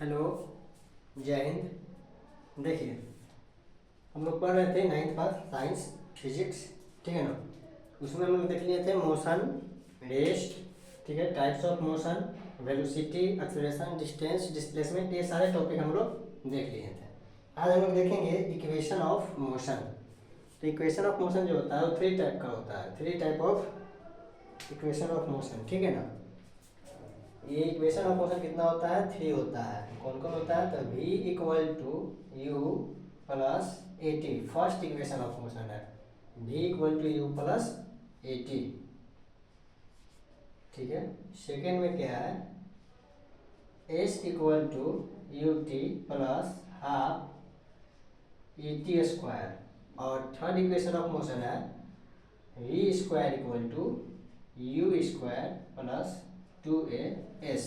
Hello, जय हिंद। देखिए, हम लोग पढ़ रहे थे नाइन्थ क्लास साइंस फिजिक्स, ठीक है ना। उसमें हम लोग देख लिए थे मोशन, रेस्ट, ठीक है, types of motion, velocity, acceleration, distance, displacement, ये सारे टॉपिक हम लोग देख लिए थे। आज हम लोग देखेंगे इक्वेशन ऑफ मोशन। तो इक्वेशन ऑफ मोशन जो होता है वो थ्री टाइप का होता है, three type of equation of motion, ठीक है ना। ये इक्वेशन ऑफ मोशन कितना होता है? थ्री होता है। कौन कौन होता है? तो v equal to you plus A T, first equation of motion है। v equal to you plus A T, ठीक है। सेकेंड में क्या है? s equal to U T plus half A T square. और थर्ड इक्वेशन ऑफ मोशन है v square equal to U square plus two A S.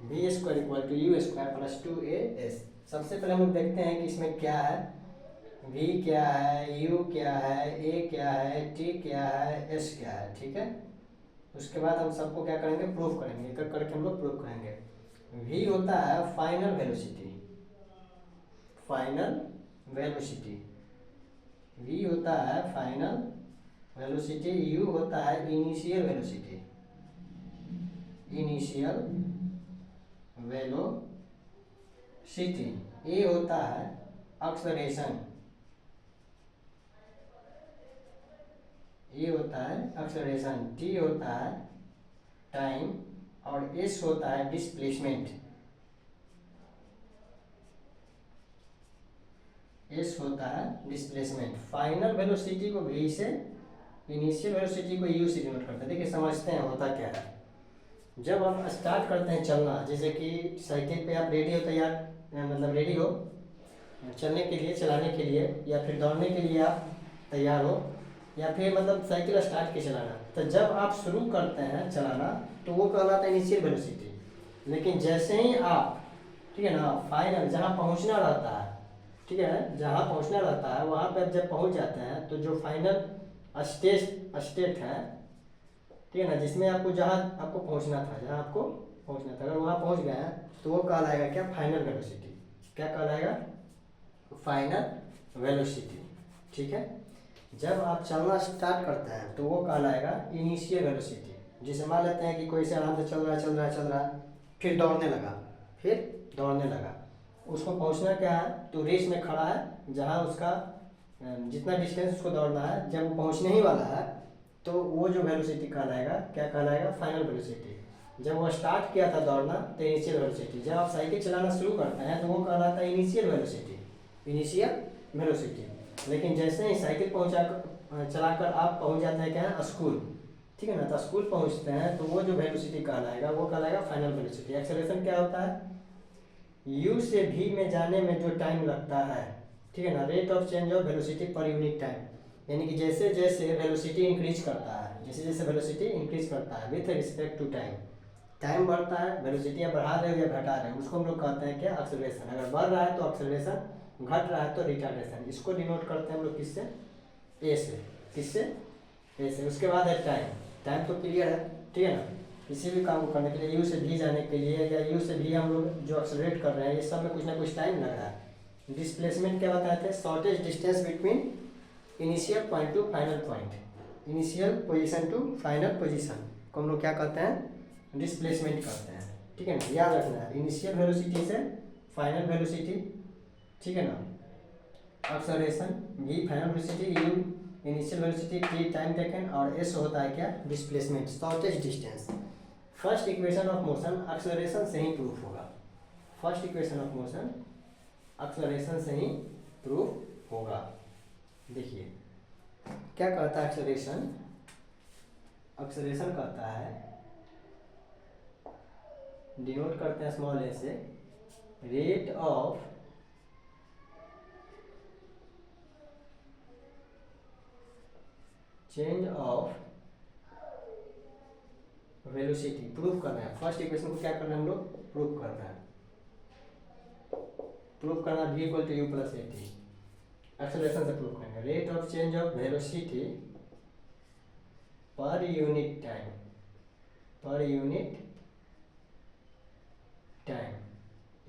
V square equal to U square plus two A S. सबसे पहले हम लोग देखते हैं कि इसमें क्या है, v क्या है, u क्या है, a क्या है, t क्या है, s क्या है, ठीक है। उसके बाद हम सबको क्या करेंगे? प्रूफ करेंगे, एक एक करके हम लोग प्रूफ करेंगे। v होता है final velocity, final velocity. v होता है फाइनल वेलोसिटी, u होता है इनिशियल वेलोसिटी, इनिशियल वेलोसिटी। ए होता है एक्सलरेशन, ए होता है एक्सलरेशन, टी होता है टाइम, और एस होता है डिस्प्लेसमेंट, एस होता है डिस्प्लेसमेंट। फाइनल वेलोसिटी को वी से, इनिशियल वेलोसिटी को यू से डिनोट करते हैं। देखिए समझते हैं होता क्या है। जब आप स्टार्ट करते हैं चलना, जैसे कि साइकिल पे आप रेडी हो, तैयार, मतलब रेडी हो चलने के लिए, चलाने के लिए, या फिर दौड़ने के लिए आप तैयार हो, या फिर मतलब साइकिल स्टार्ट के चलाना, तो जब आप शुरू करते हैं चलाना तो वो कहलाता है इनिशियल वेलोसिटी। लेकिन जैसे ही आप, ठीक है ना, फाइनल जहाँ पहुँचना रहता है, ठीक है, जहाँ पहुँचना रहता है वहाँ पर जब पहुँच जाते हैं तो जो फाइनल स्टेट है, ठीक है ना, जिसमें आपको, जहाँ आपको पहुँचना था, जहाँ आपको पहुँचना था, अगर वहाँ पहुँच गए हैं तो वो कहलाएगा क्या? Final velocity. क्या कहलाएगा? फाइनल वेलोसिटी, ठीक है। जब आप चलना स्टार्ट करते हैं तो वो कहलाएगा इनिशियल वेलोसिटी। जैसे मान लेते हैं कि कोई से आराम से चल रहा है, चल रहा है, चल रहा है, फिर दौड़ने लगा, फिर दौड़ने लगा, उसको पहुंचना क्या है? तो रेस में खड़ा है, जहां उसका जितना डिस्टेंस उसको दौड़ना है, जब वो पहुंचने ही वाला है तो वो जो वेलोसिटी कहलाएगा, क्या कहलाएगा? Final velocity. जब वो स्टार्ट किया था दौड़ना तो इनिशियल वेलोसिटी। जब आप साइकिल चलाना शुरू करते हैं तो वो कहलाता है इनिशियल वेलोसिटी, इनिशियल वेलोसिटी। लेकिन जैसे ही साइकिल चलाकर आप पहुंच जाते हैं क्या? स्कूल, ठीक है ना, तो स्कूल पहुंचते हैं तो वो जो वेलोसिटी कहलाएगा वो कहलाएगा फाइनल वेलोसिटी। एक्सेलरेशन क्या होता है? u से v में जाने में जो टाइम लगता है, ठीक है ना, rate of change of velocity per unit time. यानी कि जैसे जैसे वेलोसिटी इंक्रीज करता है, जैसे जैसे वेलोसिटी इंक्रीज करता है with respect to time, time बढ़ता है, वेलोसिटी आप बढ़ा रहे हो या घटा रहे हो, उसको हम लोग कहते हैं क्या? एक्सेलरेशन। अगर बढ़ रहा है तो एक्सेलरेशन, घट रहा है तो रिटार्डेशन। इसको डिनोट करते हैं हम लोग किससे? ए से। किससे? ए से। उसके बाद है टाइम। टाइम तो क्लियर है, ठीक है ना। किसी भी काम को करने के लिए, यू से भी जाने के लिए, या यू से भी हम लोग जो एक्सेलरेट कर रहे हैं, ये सब में कुछ ना कुछ टाइम लग रहा है। डिस्प्लेसमेंट क्या बताए थे? Shortest distance between initial point to final point, initial position to final position को हम लोग क्या कहते हैं? डिस्प्लेसमेंट करते हैं, ठीक है ना। याद रखना है, इनिशियल वेलोसिटी से फाइनल वेलोसिटी, ठीक है ना। Acceleration v final velocity, u initial velocity, t time taken, और s होता है क्या? Displacement, shortage distance. First equation of motion acceleration से ही प्रूफ होगा। First equation of motion acceleration से ही प्रूफ होगा। देखिए क्या कहता है एक्सेलरेशन? एक्सेलरेशन कहता है, डिनोट करते हैं स्मॉल ए से, rate of change of velocity. Proof करना है, फर्स्ट इक्वेशन को क्या करना है हम लोग? प्रूफ करना है। प्रूफ करना v equal to you plus A t, acceleration से प्रूफ करेंगे। Rate of change of velocity per unit time, per unit time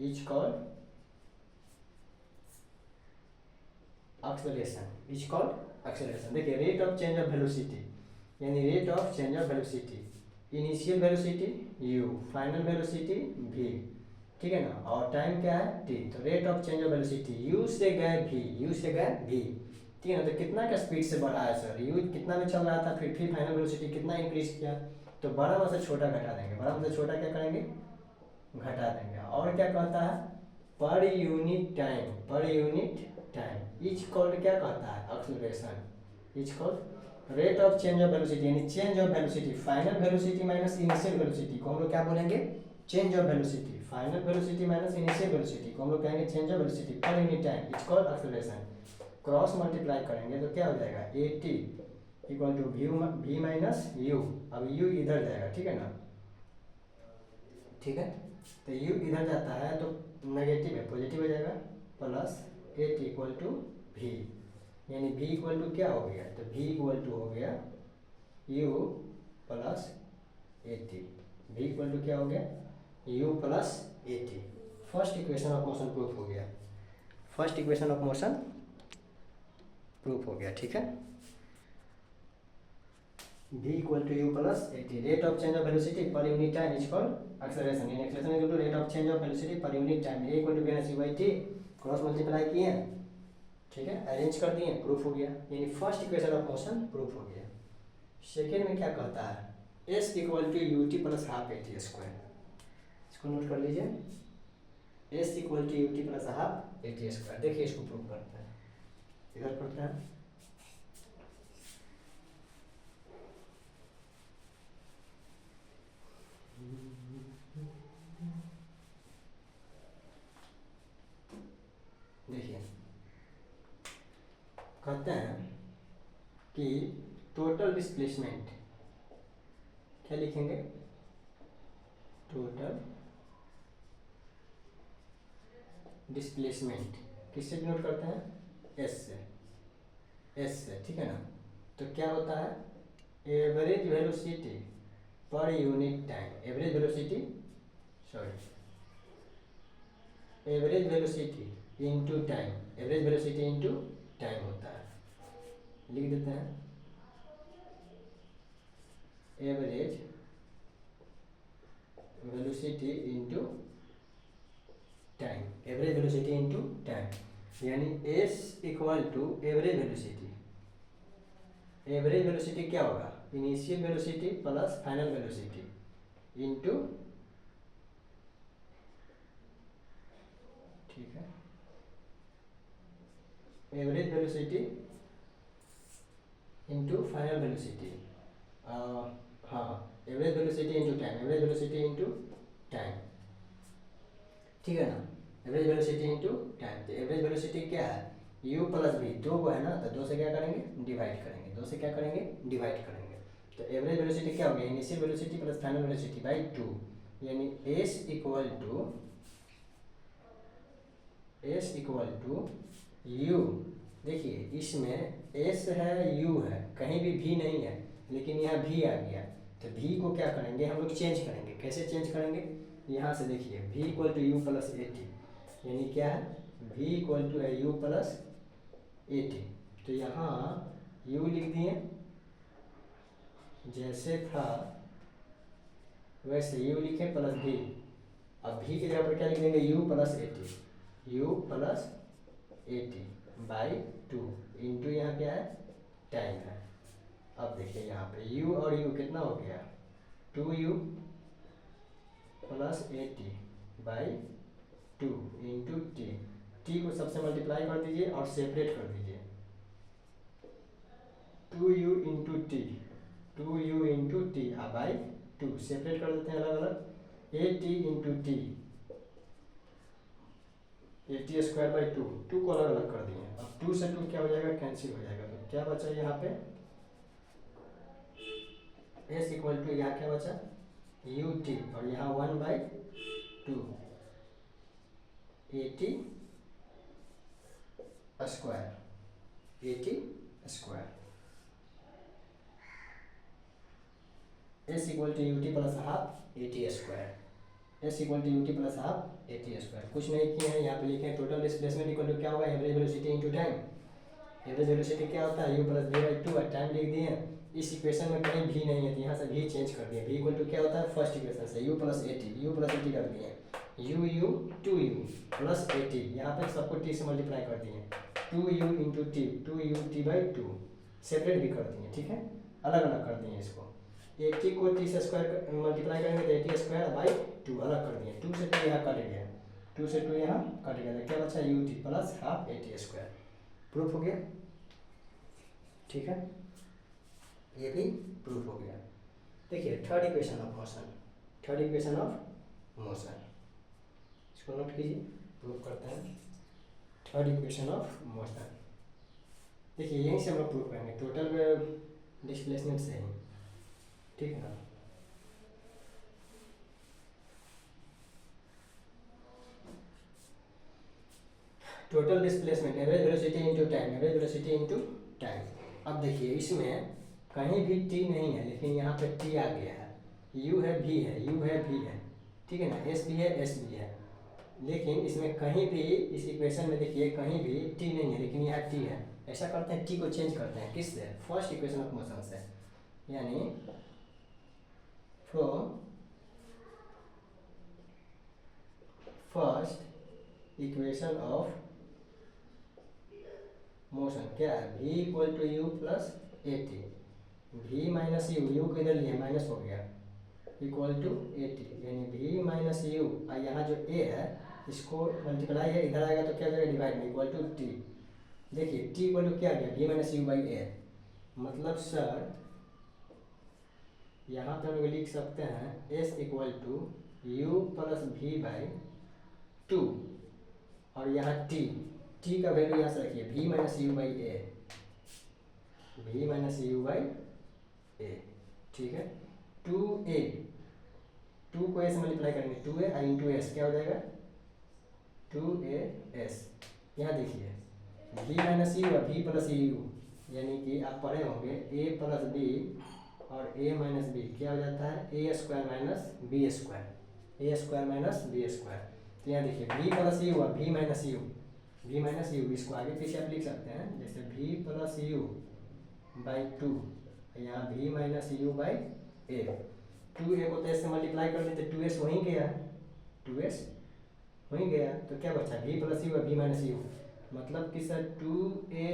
is called acceleration, is called acceleration. देखिए rate of change of velocity, यानी rate of change of velocity, initial velocity u, final velocity v, ठीक है ना, और time क्या है t। तो rate of change of velocity u से गए v, u से गए v, ठीक है ना। तो कितना का स्पीड से बढ़ा है सर, u कितना में चल रहा था, फिर फाइनल वेलोसिटी कितना इंक्रीज किया, तो बड़ा में से छोटा घटा देंगे, बड़ा में से छोटा क्या करेंगे, घटा देंगे। और क्या कहता है, per unit time, per unit time is called क्या कहता है, acceleration, is called rate of change of velocity, यानी change of velocity, final velocity minus initial velocity को हम लोग क्या बोलेंगे, change of velocity, final velocity minus initial velocity को हम लोग कहेंगे change of velocity per unit time, is called acceleration. Cross multiply करेंगे तो क्या हो जाएगा, a T equal to v minus you, अब यू इधर जाएगा, ठीक है ना, ठीक है। तो u इधर जाता है तो नेगेटिव है, पॉजिटिव हो जाएगा, plus A T equal to V, यानी v इक्वल टू क्या हो गया, तो v इक्वल टू हो गया u plus A T, v equal to क्या हो गया, u plus A T. First equation of motion proof हो गया, first equation of motion proof हो गया, ठीक है। v equal to u plus A t, rate of change of velocity per unit time is called acceleration, यानी acceleration equal to rate of change of velocity per unit time, a equal to v c by T, cross multiply किए, ठीक है, arrange कर दिए, proof हो गया, यानी first equation of motion proof हो गया। सेकेंड में क्या कहता है, s equal to U T plus half A T square, इसको नोट कर लीजिए, s equal to U T plus half A T square. देखिए इसको प्रूफ करते हैं, इधर करते हैं, देखिए कहते हैं कि टोटल डिस्प्लेसमेंट, क्या लिखेंगे, टोटल डिस्प्लेसमेंट किससे डिनोट करते हैं, एस से, एस से, ठीक है ना। तो क्या होता है, average velocity per unit time, average velocity, sorry, average velocity into time, average velocity into time होता है, लिख देते हैं, average velocity into time, average velocity into time, यानी s equal to average velocity, average velocity क्या होगा, initial velocity plus final velocity into, ठीक है, average velocity into final velocity, हाँ average velocity into time, average velocity into time, ठीक है ना, average velocity into time. तो एवरेज वेलोसिटी क्या है, u प्लस v, दो को है ना, तो दो से क्या करेंगे, डिवाइड करेंगे, दो से क्या करेंगे, डिवाइड करेंगे। तो एवरेज वेलोसिटी क्या हो गया, initial velocity plus final velocity by two, यानी s इक्वल टू u। देखिए इसमें s है, u है, कहीं भी v नहीं है, लेकिन यहाँ v आ गया, तो v को क्या करेंगे हम लोग, चेंज करेंगे। कैसे चेंज करेंगे, यहाँ से देखिए v equal to you plus A T, यानी क्या है, v इक्वल टू है यू प्लस ए टी। तो यहाँ u लिख दिए, जैसे था वैसे u लिखे प्लस v, अब v की जगह पर क्या लिख देंगे, u plus A T, U plus A T by to, into यहाँ क्या है, टाइम है। अब देखिए यहाँ पे u और u कितना हो गया, 2u plus A T by two into T, T को सबसे मल्टीप्लाई कर दीजिए और सेपरेट कर दीजिए, 2u into T, 2u into T by two, separate कर देते हैं अलग अलग, A T into T, A T square by two, two को अलग अलग कर दिए। अब टू से टू क्या हो जाएगा, कैंसिल हो जाएगा, तो क्या बचा यहाँ पे, एस इक्वल टू यहाँ क्या बचा, यू टी, और यहाँ one by two A T square, A T square, S equal to U T plus half A T square, S equal to U T plus half A T square. कुछ नहीं किए हैं, यहाँ पे लिखे हैं टोटल डिस्प्लेसमेंट इक्वल टू क्या होगा, average velocity into time. Average velocity क्या होता है, U plus we by two, और टाइम लिख दिए हैं। इस इक्वेशन में कहीं भी नहीं है तो यहाँ से भी चेंज कर दिए। भी इक्वल टू क्या होता है, फर्स्ट इक्वेशन से यू प्लस ए टी, यू प्लस ए टी कर दिए, U U to you plus A T, यहाँ पे सबको टी से मल्टीप्लाई कर दिए, two U into T, two U T by two, separate भी कर दिए, ठीक है, अलग अलग कर दिए इसको। ए टी को टी से स्क्वायर मल्टीप्लाई करेंगे तो ए टी स्क्वायर बाई टू अलग कर दिए, टू से टू यहाँ कट गया, टू से टू यहाँ कट गया, तो क्या बचा you T plus half A T square. Proof हो गया, ठीक है, ये भी प्रूफ हो गया। देखिए third equation of motion, third equation of motion, इसको नोट कीजिए, प्रूफ करते हैं थर्ड इक्वेशन ऑफ मोशन। देखिए यहीं से हम लोग प्रूफ करेंगे टोटल डिस्प्लेसमेंट से ही, ठीक है ना। Total displacement average velocity into time, average velocity into time. अब देखिए इसमें कहीं भी टी नहीं है, लेकिन यहाँ पे टी आ गया है, यू है भी है, यू है भी है, ठीक है ना, एस भी है एस भी है, लेकिन इसमें कहीं भी इस इक्वेशन में देखिए कहीं भी टी नहीं है, लेकिन यहाँ टी है। ऐसा करते हैं टी को चेंज करते हैं किससे, फर्स्ट इक्वेशन ऑफ मोशन से, यानी from first equation of motion क्या है, v equal to you plus A T, V minus U, U को इधर लिए माइनस हो गया, इक्वल टू ए टी, यानी v माइनस यू, और यहाँ जो a है इसको मल्टीप्लाई है, इधर आएगा तो क्या हो जाएगा डिवाइड में, इक्वल टू टी। देखिए t इक्वल टू क्या आ गया, v माइनस यू बाई ए, मतलब सर यहाँ पे हम लोग लिख सकते हैं s equal to you plus we by two, और यहाँ t का वैल्यू यहाँ से रखिए v minus you by a, v minus you by a, ठीक है। टू ए, टू को ए से मल्टीप्लाई करेंगे, two A I into S क्या हो जाएगा, टू ए एस। यहाँ देखिए v माइनस यू और v प्लस यू, यानी कि आप पढ़े होंगे a प्लस बी और a माइनस बी क्या हो जाता है, ए square minus B square, A square minus B square. तो यहाँ देखिए v प्लस यू और v minus U, v minus U, इसको आगे पीछे आप लिख सकते हैं, जैसे v plus u by two, यहाँ v minus you by a, two a को तो ऐसे मल्टीप्लाई कर देते, टू एस वहीं गया, टू एस वहीं गया, तो क्या बचा v प्लस यू और v माइनस यू, मतलब कि sir two A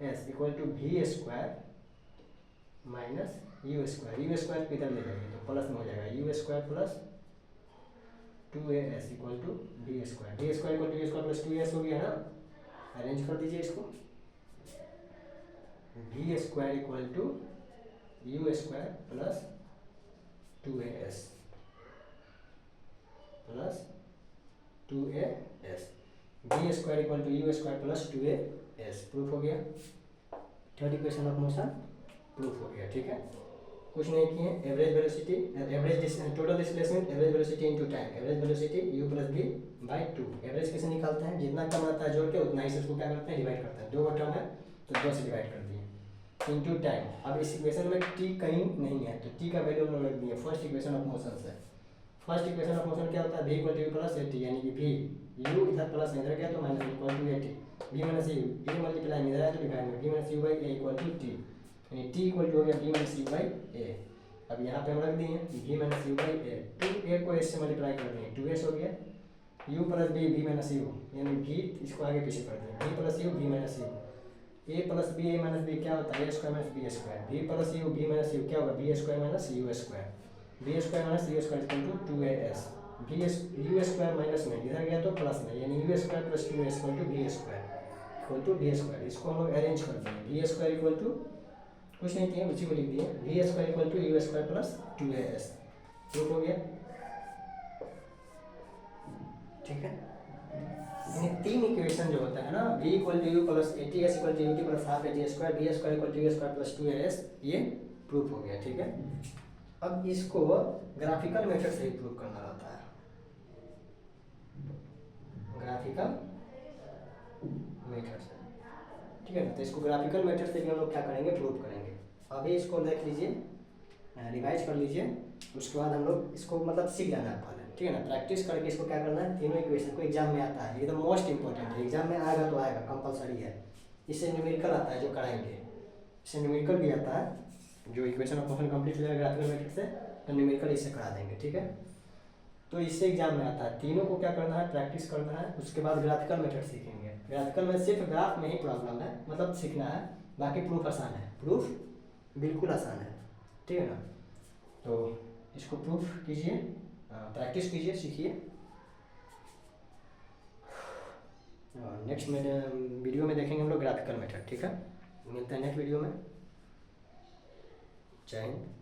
S equal to V square minus you square, U square किधर ले जाएंगे तो प्लस में हो जाएगा, U square plus two A S equal to D square, D square equal to A square plus two S हो गया ना। अरेंज कर दीजिए इसको, D square equal to U square plus two A S plus two A S, D square equal to U square plus two A S. Proof हो गया, third equation of motion proof हो गया, ठीक है। कुछ नहीं किए, average velocity, average total displacement, average velocity into time, average velocity u plus v by two. Average कैसे निकालते हैं, जितना कम आता है जोड़ के उतना ही से उसको क्या करते हैं डिवाइड करते हैं, दो का टर्म है तो दो से डिवाइड कर दिए, इनटू टाइम। अब इस इक्वेशन में t कहीं नहीं है तो t का वैल्यू हम लोग रख दिए फर्स्ट इक्वेशन ऑफ मोशन से। फर्स्ट इक्वेशन ऑफ मोशन क्या होता है, v equal to you plus A T, यानी कि v u इधर प्लस इधर गया तो minus equal to A T, v minus U, ये मल्टीप्लाई में इधर आया तो डिवाइड में, v minus you by A equal to T, यानी t इक्वल टू हो गया v minus you by A. अब यहाँ पे हम रख दिए v minus you by a, two a को एस से मल्टीप्लाई कर दिए, टू एस हो गया, u plus b v minus u, यानी v इसको आगे पीछे कर दिए, v plus u v minus u, a plus b a minus B क्या होता है, ए square minus B square, v plus u b minus u क्या होगा, b square minus you square, B square minus you square equal to two A s, b u square minus में इधर गया तो plus में, यानी you square plus two S equal to B square equal to B square. इसको हम लोग arrange कर दिए, बी स्क्वायर इक्वल टू कुछ नहीं किए उसी को लिख दिए, V square equal to U square plus two A S. Proof हो गया, ठीक है। यानी तीन इक्वेशन जो होता है ना, v equal to you plus A T S equal to U T plus half A T square, B square equal to U square plus two A S, ये प्रूफ हो गया, ठीक है। अब इसको ग्राफिकल मेथड से ही प्रूफ करना रहता है, ग्राफिकल मेथड से, ठीक है ना। तो इसको ग्राफिकल मेथड से हम लोग क्या करेंगे, प्रूफ करेंगे। अभी इसको देख लीजिए, रिवाइज कर लीजिए, उसके बाद हम लोग इसको मतलब सीख जाना है पहले, ठीक है ना। प्रैक्टिस करके इसको क्या करना है, तीनों इक्वेशन को एग्जाम में आता है, एकदम मोस्ट इंपॉर्टेंट है, एग्जाम में आएगा तो आएगा, कंपलसरी है। इससे न्यूमेरिकल आता है जो कराएंगे, इससे न्यूमेरिकल भी आता है, जो इक्वेशन ऑफ फंक्शन कंप्लीट हो जाएगा ग्राफिकल मेथड से, तो न्यूमेरिकल इससे करा देंगे, ठीक है। तो इससे एग्जाम में आता है, तीनों को क्या करना है, प्रैक्टिस करना है। उसके बाद ग्राफिकल मेथड सीखेंगे। ग्राफिकल में सिर्फ ग्राफ में ही प्रॉब्लम है, मतलब सीखना है, बाकी प्रूफ आसान है, प्रूफ बिल्कुल आसान है, ठीक है ना। तो इसको प्रूफ कीजिए, प्रैक्टिस कीजिए, सीखिए। नेक्स्ट वीडियो में देखेंगे हम लोग ग्राफिकल मेथड, ठीक है। मिलते हैं नेक्स्ट वीडियो में। जय हिंद।